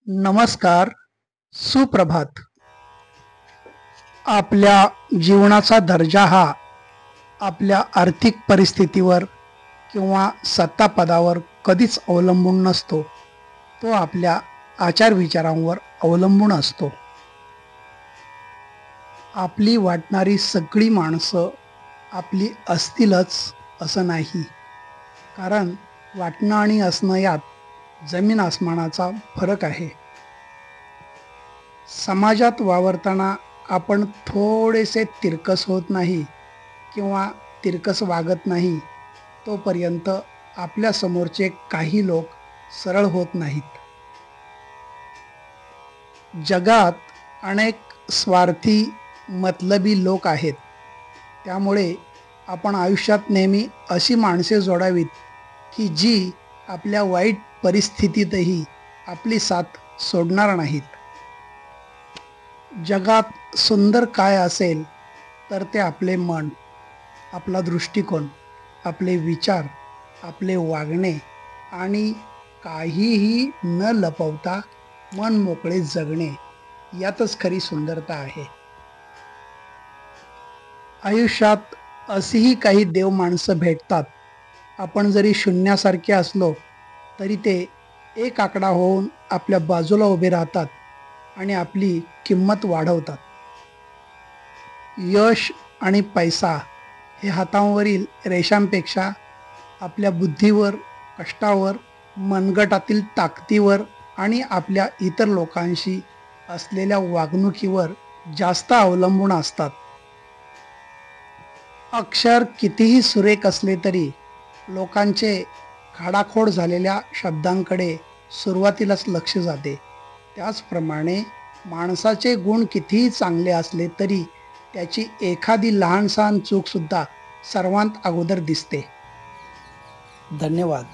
नमस्कार, सुप्रभात. आपल्या जीवनाचा दर्जा हा आपल्या आर्थिक परिस्थितीवर किंवा सत्तापदावर कधीच अवलंबून नसतो. तो आपल्या आचारविचारांवर अवलंबून असतो. आपली वाटणारी सगळी माणसं आपली असतीलच असं नाही, कारण वाटणं आणि असणं यात जमीन आसमानाचा फरक आहे. समाजात वावरताना आपण थोडेसे तिरकस होत नाही किंवा तिरकस वागत नाही तोपर्यंत आपल्या समोरचे काही लोक सरळ होत नाहीत. जगात अनेक स्वार्थी मतलबी लोक आहेत. त्यामुळे आपण आयुष्यात नेहमी अशी माणसे जोडावीत की जी आपल्या वाईट परिस्थितीतही आपली साथ सोडणार नाहीत. जगात सुंदर काय असेल तर ते आपले मन, आपला दृष्टिकोन, आपले विचार, आपले वागणे आणि काहीही न लपवता मन मोकळे जगणे यातच खरी सुंदरता आहे. आयुष्यात अशीही काही देव माणसं भेटतात. आपण जरी शून्यासारखे असलो तरी ते एक आकडा होऊन आपल्या बाजूला उभे राहतात आणि आपली किंमत वाढवतात. यश आणि पैसा हे हातांवरील रेषांपेक्षा आपल्या बुद्धीवर, कष्टावर, मनगटातील ताकदीवर आणि आपल्या इतर लोकांशी असलेल्या वागणुकीवर जास्त अवलंबून असतात. अक्षर कितीही सुरेख असले तरी लोकांचे खाडाखोड झालेल्या शब्दांकडे सुरुवातीलाच लक्ष जाते. त्याचप्रमाणे माणसाचे गुण कितीही चांगले असले तरी त्याची एखादी लहानसहान चूकसुद्धा सर्वांत अगोदर दिसते. धन्यवाद.